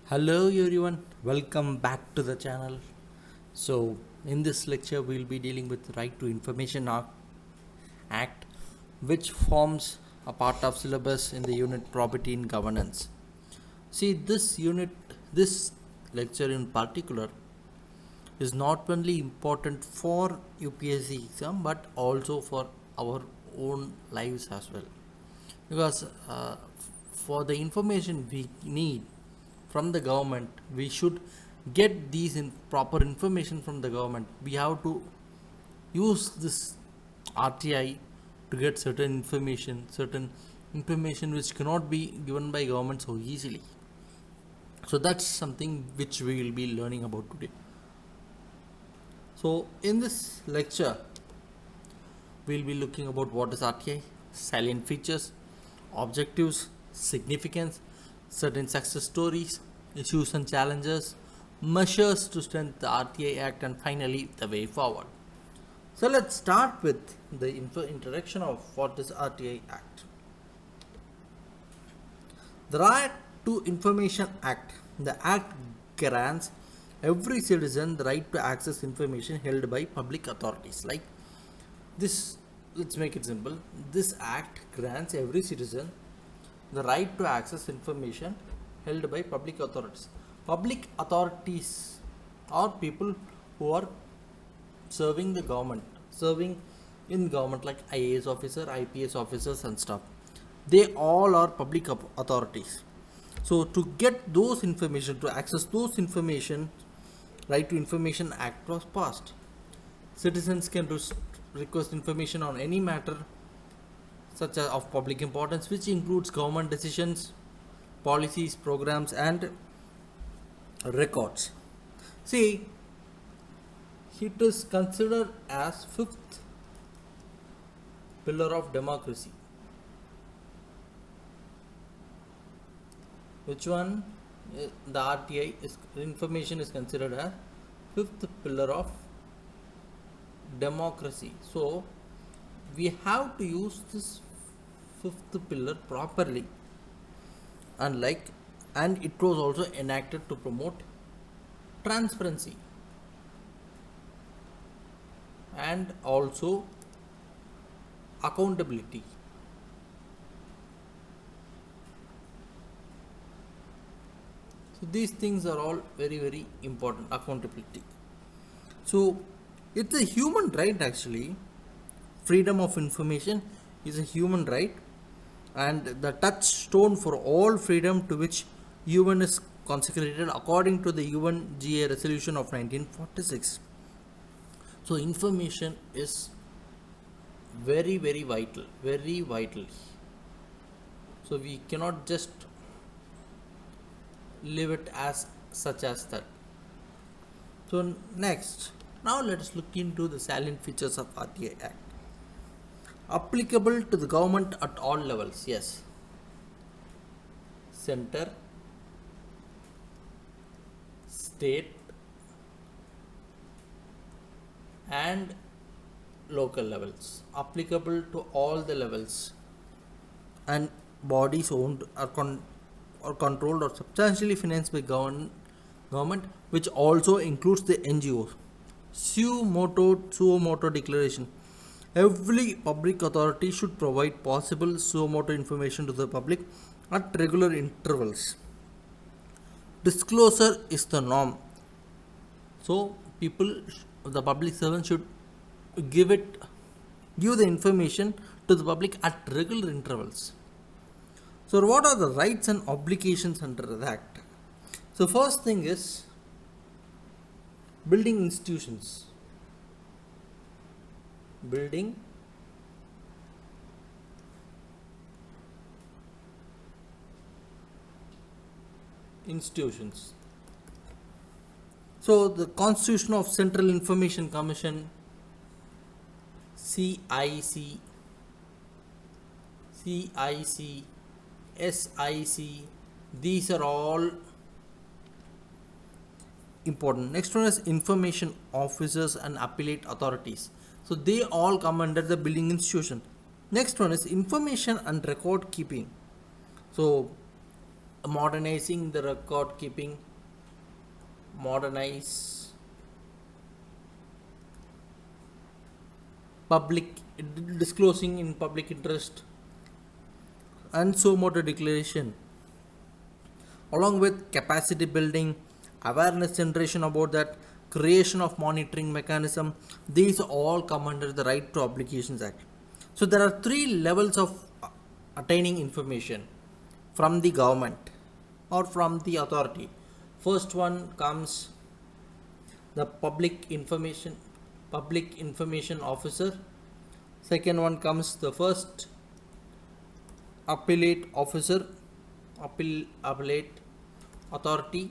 Hello everyone, welcome back to the channel. So, in this lecture, we'll be dealing with Right to Information Act, which forms a part of syllabus in the unit Property in Governance. See, this lecture in particular is not only important for UPSC exam but also for our own lives as well, because for the information we need from the government, we should get these proper information from the government. We have to use this RTI to get certain information which cannot be given by government so easily. So that's something which we will be learning about today. So in this lecture, we'll be looking about what is RTI, salient features, objectives, significance, certain success stories, issues and challenges, measures to strengthen the RTI Act, and finally the way forward. So let's start with the introduction of what is RTI Act. The Right to Information Act. The Act grants every citizen the right to access information held by public authorities. Like this, let's make it simple. This Act grants every citizen the right to access information held by public authorities. Public authorities are people who are serving the government, serving in government, like IAS officer, IPS officers and stuff. They all are public authorities. So to get those information, to access those information, Right to Information Act was passed. Citizens can request information on any matter such as of public importance, which includes government decisions, policies, programs and records. See, it is considered as fifth pillar of democracy. Which one? The RTI information is considered as fifth pillar of democracy. So we have to use this fifth pillar properly, and it was also enacted to promote transparency and also accountability. So these things are all very important. Accountability. So it's a human right actually. Freedom of information is a human right and the touchstone for all freedom to which UN is consecrated according to the UNGA resolution of 1946. So information is very vital. So we cannot just leave it as such as that. So next, now let us look into the salient features of RTI Act. Applicable to the government at all levels. Yes, center, state and local levels. Applicable to all the levels, and bodies owned or controlled or substantially financed by government, which also includes the NGOs. Suo moto declaration. Every public authority should provide possible suo moto information to the public at regular intervals. Disclosure is the norm. So the public servant should give the information to the public at regular intervals. So what are the rights and obligations under the Act? So first thing is building institutions. Building institutions. So the Constitution of Central Information Commission, CIC, SIC, these are all important. Next one is information officers and appellate authorities. So they all come under the building institution. Next one is information and record keeping. So modernizing the record keeping, modernize public, disclosing in public interest, and so motor declaration, along with capacity building, awareness generation about that, creation of monitoring mechanism. These all come under the Right to Obligations Act. So there are three levels of attaining information from the government or from the authority. First one comes the public information officer. Second one comes the first appellate officer, appellate authority,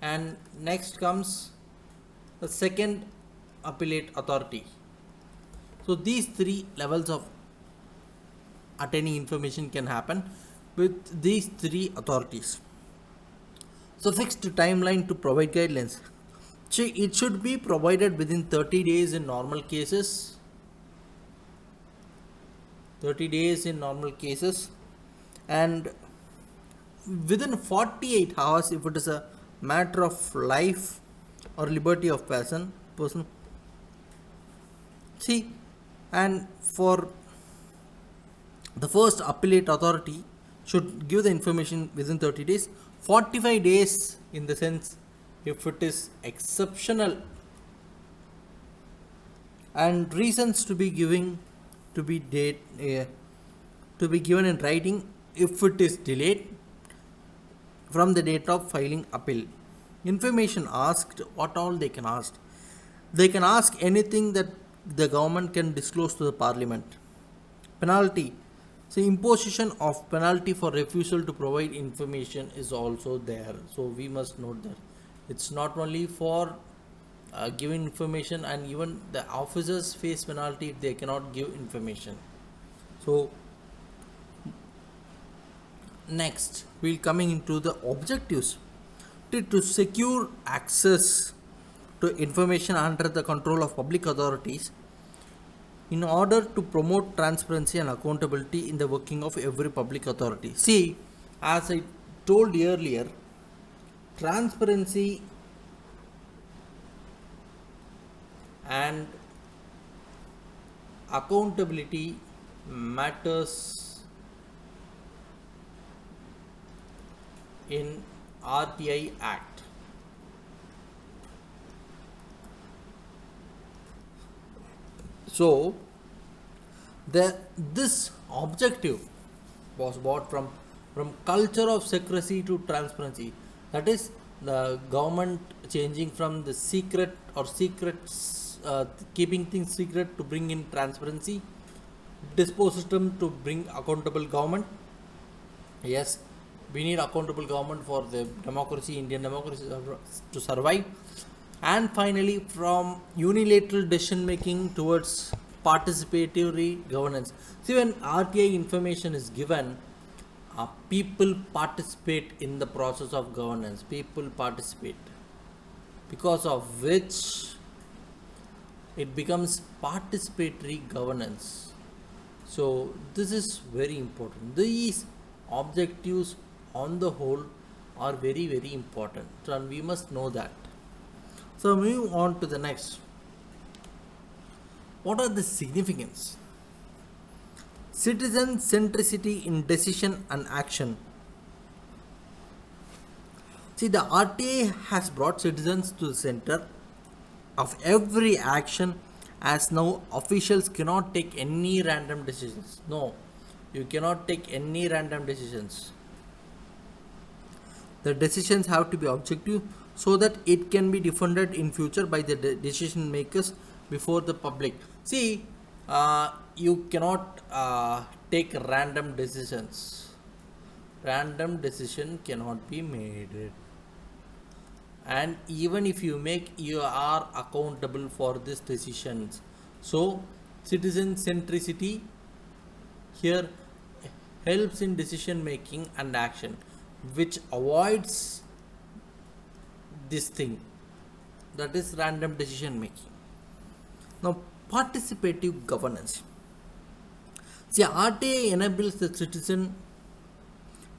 and next comes the second appellate authority. So these three levels of attaining information can happen with these three authorities. So fixed timeline to provide guidelines. So it should be provided within 30 days in normal cases. 30 days in normal cases, and within 48 hours if it is a matter of life or liberty of person. See, and for the first appellate authority should give the information within 30 days. 45 days in the sense if it is exceptional, and reasons to be given to be given in writing if it is delayed from the date of filing appeal. Information asked, what all they can ask? They can ask anything that the government can disclose to the parliament. Penalty. So imposition of penalty for refusal to provide information is also there. So we must note that it's not only for giving information, and even the officers face penalty if they cannot give information. So next we'll coming into the objectives. To secure access to information under the control of public authorities in order to promote transparency and accountability in the working of every public authority. See, as I told earlier, transparency and accountability matters in RTI Act. So this objective was brought from culture of secrecy to transparency. That is, the government changing from the secret or secrets, keeping things secret, to bring in transparency. Dispo system to bring accountable government. Yes, we need accountable government for the democracy, Indian democracy, to survive. And finally, from unilateral decision making towards participatory governance. See, when RTI information is given, people participate in the process of governance. People participate, because of which it becomes participatory governance. So this is very important. These objectives on the whole are very, very important, and we must know that. So move on to the next. What are the significance? Citizen centricity in decision and action. See, the RTA has brought citizens to the center of every action, as now officials cannot take any random decisions. No, you cannot take any random decisions. The decisions have to be objective so that it can be defended in future by the decision makers before the public. See, you cannot take random decisions. Random decision cannot be made. And even if you make, you are accountable for these decisions. So citizen centricity here helps in decision making and action, which avoids this thing, that is random decision making. Now, participative governance. See, RTA enables the citizen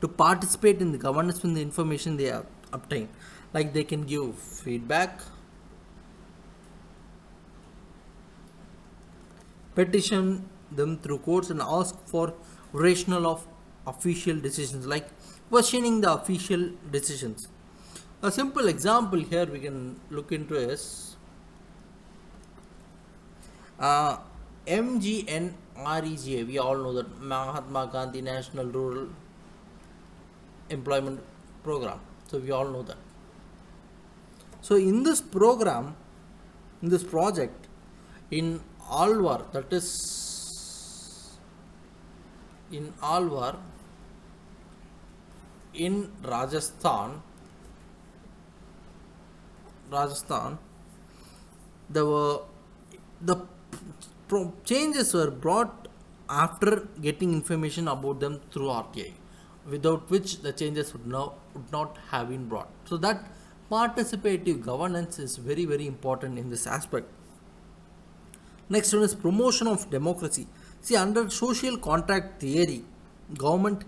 to participate in the governance with the information they have obtained. Like they can give feedback, petition them through courts, and ask for rationale of official decisions, like questioning the official decisions. A simple example here we can look into is uh, MGNREGA. We all know that Mahatma Gandhi National Rural Employment Program. So we all know that. So in this program, in this project, in Alwar, that is in Alwar, in Rajasthan, the changes were brought after getting information about them through RTI, without which the changes would not have been brought. So that participative governance is very, very important in this aspect. Next one is promotion of democracy. See, under social contract theory, government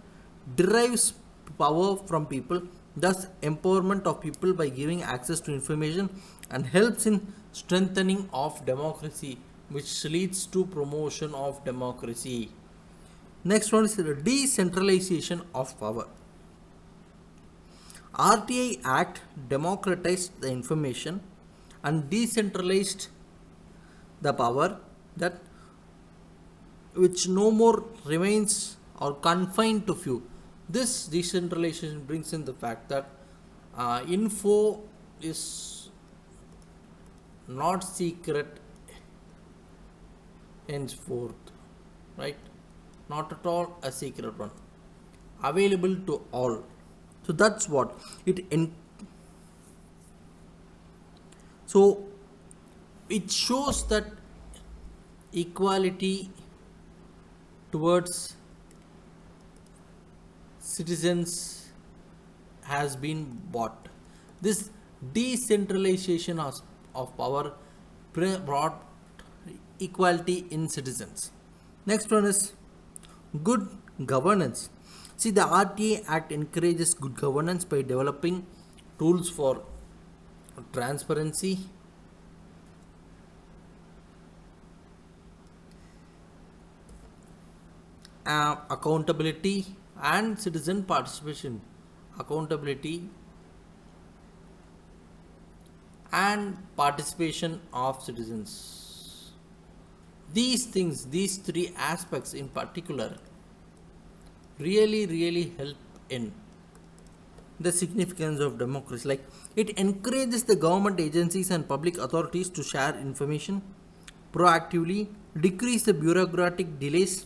derives power from people, thus empowerment of people by giving access to information, and helps in strengthening of democracy, which leads to promotion of democracy. Next one is the decentralization of power. RTI Act democratized the information and decentralized the power, that which no more remains or confined to few. This decentralization brings in the fact that info is not secret henceforth, right? Not at all a secret one, available to all. So that's what so it shows that equality towards citizens has been bought. This decentralization of power brought equality in citizens. Next one is good governance. See, the RTA Act encourages good governance by developing tools for transparency, accountability, and citizen participation. Accountability and participation of citizens. These things, these three aspects in particular, really help in the significance of democracy. Like it encourages the government agencies and public authorities to share information proactively, decrease the bureaucratic delays,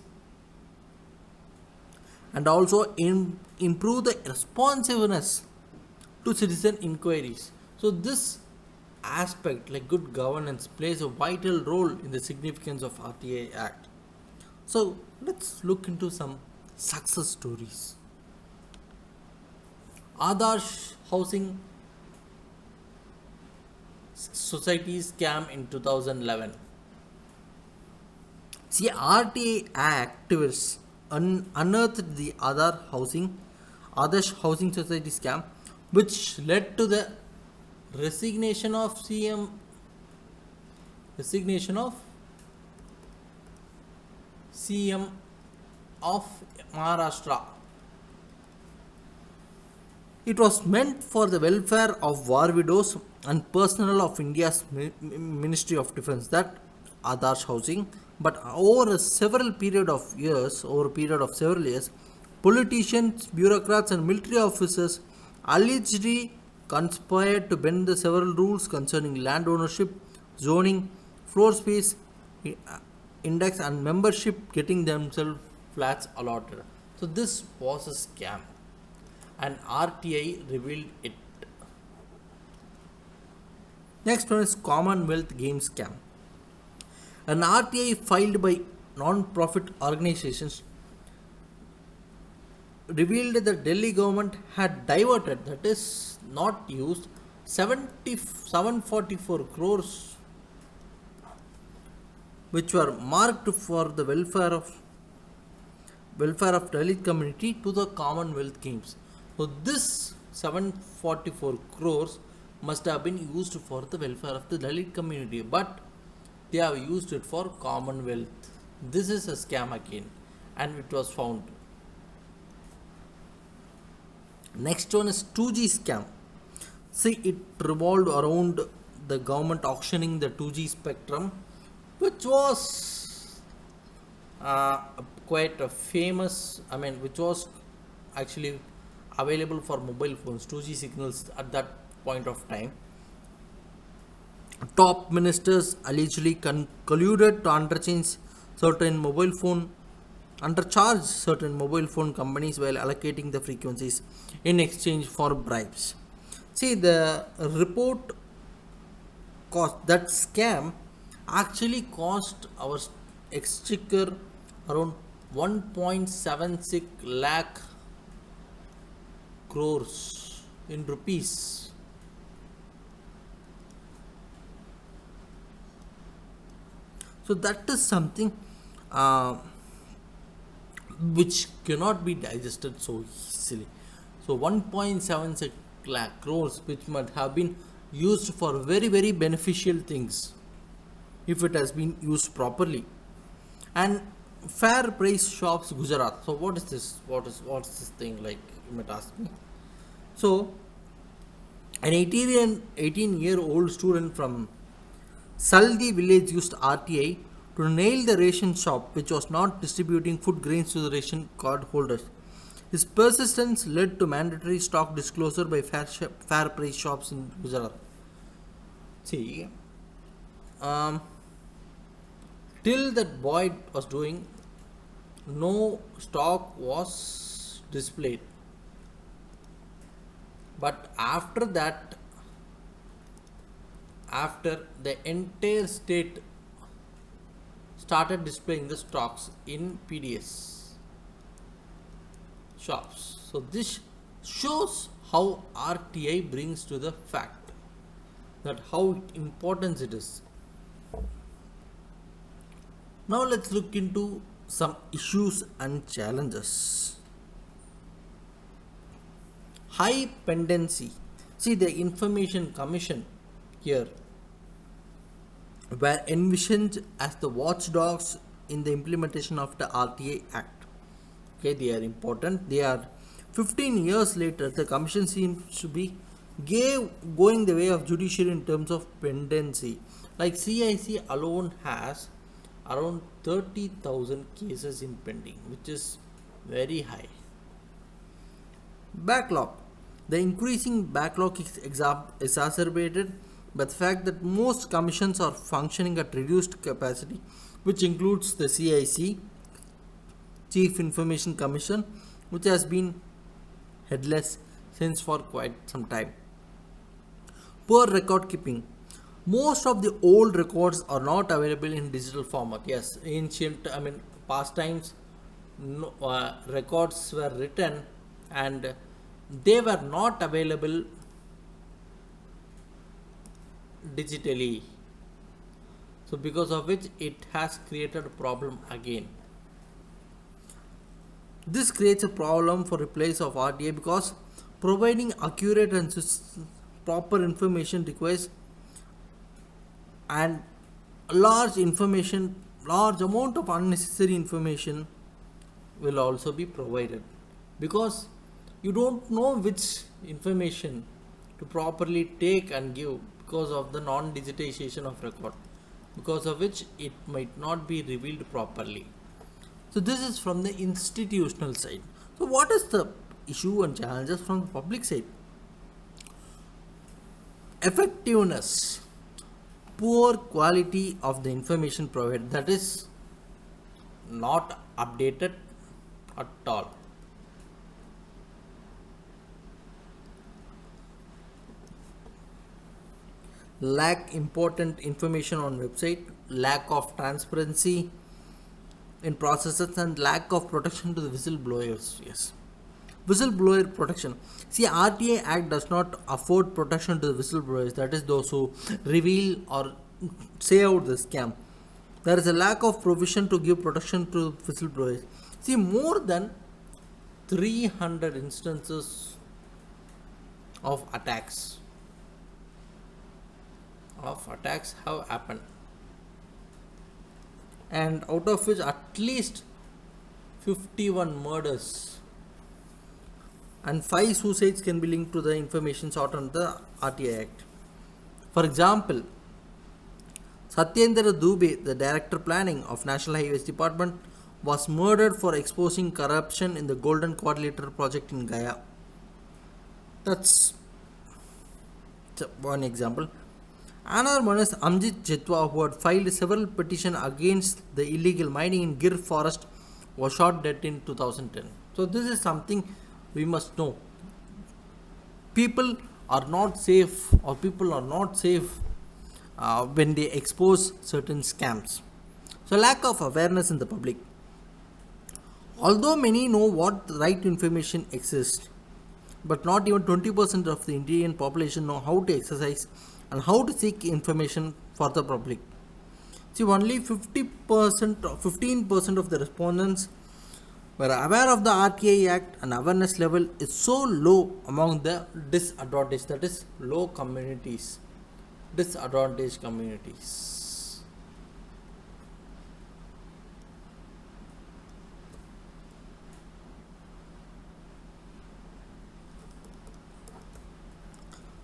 and also improve the responsiveness to citizen inquiries. So this aspect, like good governance, plays a vital role in the significance of RTA Act. So let's look into some success stories. Adarsh Housing Society scam in 2011. See, RTA activists unearthed the Adarsh Housing Society scam, which led to the resignation of CM of Maharashtra. It was meant for the welfare of war widows and personnel of India's Ministry of Defence, that Adarsh Housing. But over a period of several years, politicians, bureaucrats, and military officers allegedly conspired to bend the several rules concerning land ownership, zoning, floor space, index, and membership, getting themselves flats allotted. So this was a scam, and RTI revealed it. Next one is Commonwealth Games scam. An RTI filed by non-profit organizations revealed that Delhi government had diverted, that is not used, 744 crores which were marked for the welfare of welfare of Dalit community to the Commonwealth Games. So this 744 crores must have been used for the welfare of the Dalit community, but they have used it for Commonwealth. This is a scam again, and it was found. Next one is 2G scam. See, it revolved around the government auctioning the 2G spectrum, which was quite a famous, which was actually available for mobile phones, 2G signals at that point of time. Top ministers allegedly colluded to undercharge certain mobile phone companies while allocating the frequencies in exchange for bribes. See, the report cost that scam actually cost our exchequer around 1.76 lakh crores in rupees. So that is something which cannot be digested so easily. So 1.76 lakh crores, which might have been used for very very beneficial things if it has been used properly. And fair price shops Gujarat. So what is this? What's this thing like? You might ask me. So an 18-year-old student from Saldi village used RTI to nail the ration shop which was not distributing food grains to the ration card holders. His persistence led to mandatory stock disclosure by fair price shops in Gujarat. See, till that boy was doing, no stock was displayed. But after that, after the entire state started displaying the stocks in PDS shops. So this shows how RTI brings to the fact that how important it is. Now let's look into some issues and challenges. High pendency. See, the Information Commission here were envisioned as the watchdogs in the implementation of the RTI Act. Okay, they are important. They are 15 years later, the commission seems to be going the way of judiciary in terms of pendency. Like CIC alone has around 30,000 cases in pending, which is very high. Backlog. The increasing backlog is exacerbated by the fact that most commissions are functioning at reduced capacity, which includes the CIC, Chief Information Commission, which has been headless since for quite some time. Poor record keeping. Most of the old records are not available in digital format. Yes, past times, records were written and they were not available digitally. So because of which it has created a problem again. This creates a problem for replace of RTI because providing accurate and proper information requires and large amount of unnecessary information will also be provided because you don't know which information to properly take and give because of the non-digitization of record, because of which it might not be revealed properly. So this is from the institutional side. So what is the issue and challenges from the public side? Effectiveness. Poor quality of the information provided, that is not updated at all. Lack important information on website, lack of transparency in processes, and lack of protection to the whistleblowers. Yes, whistleblower protection. See, RTI Act does not afford protection to the whistleblowers, that is those who reveal or say out the scam. There is a lack of provision to give protection to whistleblowers. See, more than 300 instances of attacks have happened, and out of which at least 51 murders and 5 suicides can be linked to the information sought on the RTI Act. For example, Satyendra Dubey, the Director Planning of National Highways Department, was murdered for exposing corruption in the Golden Quadrilateral project in Gaya. That's one example. Another one is Amjit Jitwa, who had filed several petitions against the illegal mining in Gir forest, was shot dead in 2010. So this is something we must know. People are not safe, when they expose certain scams. So lack of awareness in the public. Although many know what right information exists, but not even 20% of the Indian population know how to exercise and how to seek information for the public. See, only 15% of the respondents were aware of the RTI Act, and awareness level is so low among the disadvantaged, that is, disadvantaged communities.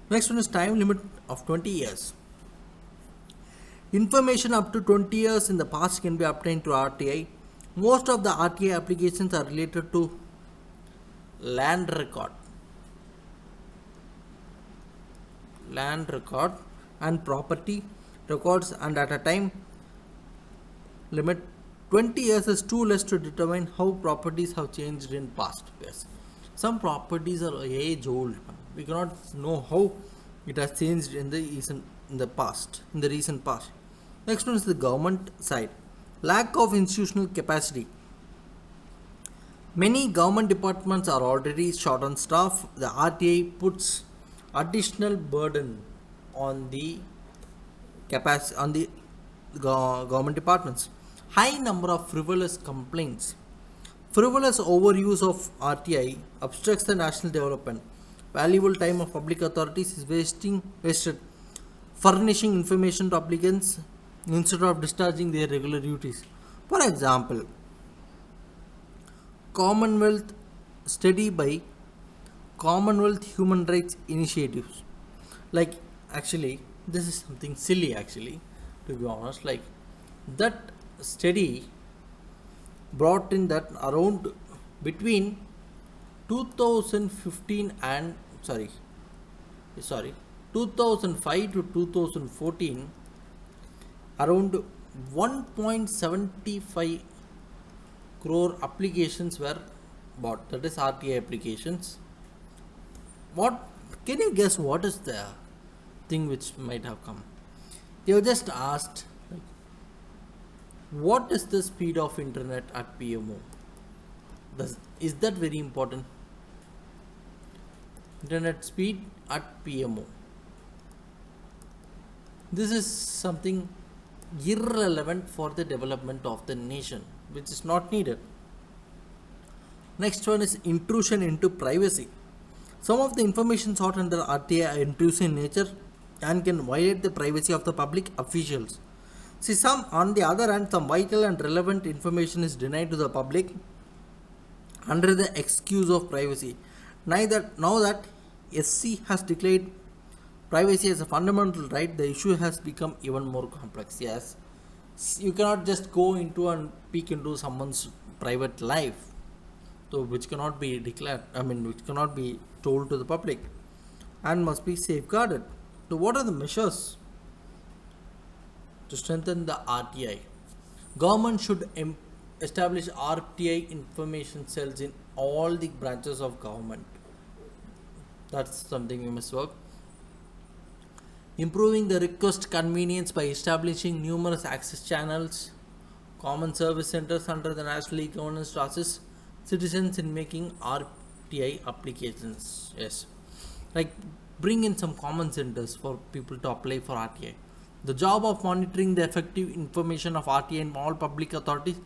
Next one is time limit of 20 years. Information up to 20 years in the past can be obtained to RTI. Most of the RTI applications are related to land record and property records, and at a time limit 20 years is too less to determine how properties have changed in past years. Some properties are age old. We cannot know how it has changed in the recent past. Next one is the government side. Lack of institutional capacity. Many government departments are already short on staff. The RTI puts additional burden on the government departments. High number of frivolous complaints. Frivolous overuse of RTI obstructs the national development. Valuable time of public authorities is wasted furnishing information to applicants instead of discharging their regular duties. For example, Commonwealth study by Commonwealth Human Rights Initiatives. Like, actually, this is something silly, to be honest. Like, that study brought in that around between 2015 and 2005 to 2014, around 1.75 crore applications were bought, that is RTI applications. What can you guess what is the thing which might have come? They were just asked, like, what is the speed of internet at PMO? Is that very important? Internet speed at PMO. This is something irrelevant for the development of the nation, which is not needed. Next one is intrusion into privacy. Some of the information sought under RTI are intrusive in nature and can violate the privacy of the public officials. See, on the other hand, some vital and relevant information is denied to the public under the excuse of privacy. Now that SC has declared privacy as a fundamental right, the issue has become even more complex. Yes, you cannot just go into and peek into someone's private life, so which cannot be which cannot be told to the public and must be safeguarded. So what are the measures to strengthen the RTI? Government should establish RTI information cells in all the branches of government. That's something we must work. Improving the request convenience by establishing numerous access channels, common service centers under the national e-governance to assist citizens in making RTI applications. Yes, like bring in some common centers for people to apply for RTI. The job of monitoring the effective information of RTI in all public authorities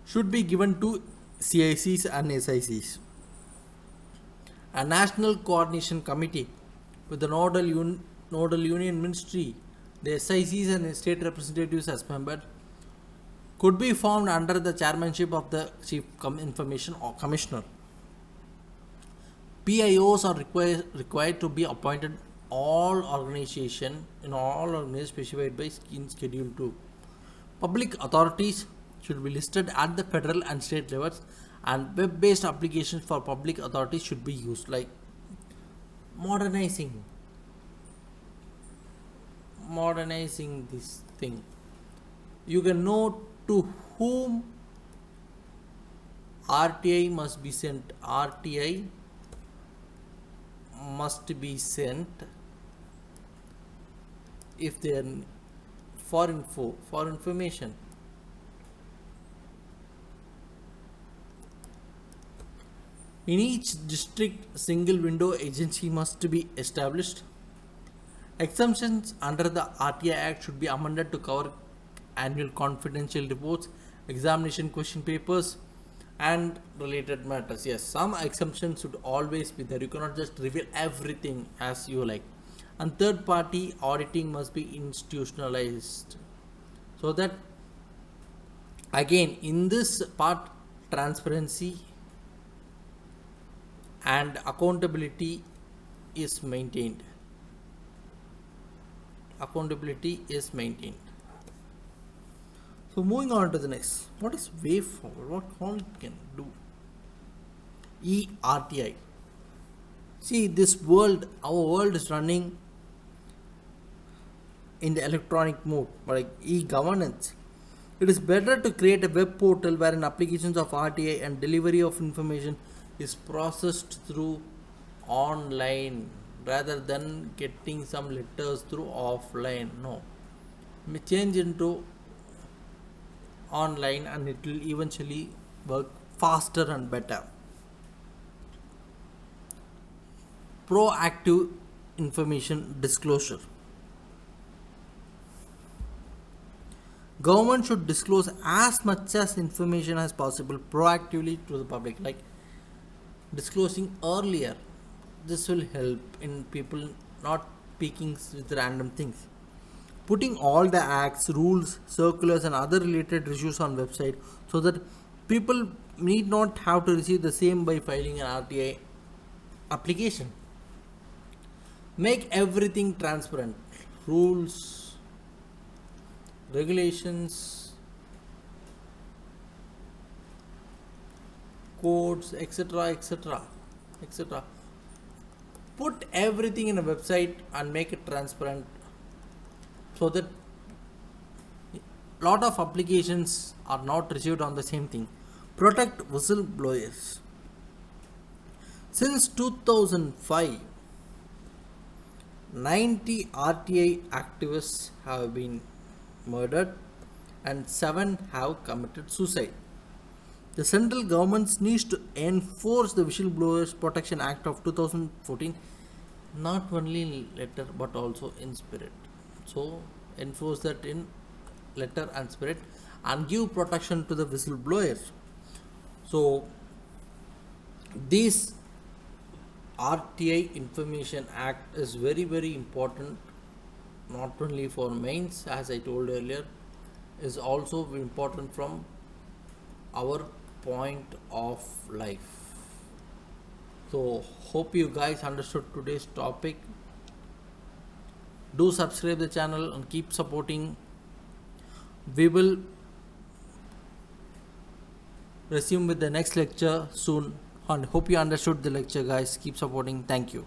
should be given to CICs and SICs. A national coordination committee with the nodal union ministry, the SICs and state representatives as members could be formed under the chairmanship of the Chief Information or Commissioner. PIOs are required to be appointed all organizations specified by Schedule 2. Public authorities should be listed at the federal and state levels, and web-based applications for public authorities should be used, like modernizing this thing. You can know to whom RTI must be sent. RTI must be sent if they are for information. In each district, single window agency must be established. Exemptions under the RTI Act should be amended to cover annual confidential reports, examination question papers, and related matters. Yes, some exemptions should always be there. You cannot just reveal everything as you like. And third party auditing must be institutionalized. So that, again, in this part, transparency and accountability is maintained. So moving on to the next, what is way forward? What all it can do? ERTI. See, our world is running in the electronic mode, like e-governance. It is better to create a web portal wherein applications of RTI and delivery of information is processed through online rather than getting some letters through offline. No, we change into online and it will eventually work faster and better. Proactive information disclosure. Government should disclose as much as information as possible proactively to the public, like disclosing earlier. This will help in people not speaking with random things. Putting all the acts, rules, circulars and other related issues on website so that people need not have to receive the same by filing an RTI application. Make everything transparent. Rules, regulations, codes, etc. Put everything in a website and make it transparent so that lot of applications are not received on the same thing. Protect whistleblowers. Since 2005, 90 RTI activists have been murdered and 7 have committed suicide. The central government needs to enforce the Whistleblowers Protection Act of 2014, not only in letter but also in spirit. So enforce that in letter and spirit and give protection to the whistleblowers. So this RTI Information Act is very, very important, not only for mains, as I told earlier, is also important from our point of life. So hope you guys understood today's topic. Do subscribe the channel and keep supporting. We will resume with the next lecture soon, and hope you understood the lecture, guys. Keep supporting. Thank you.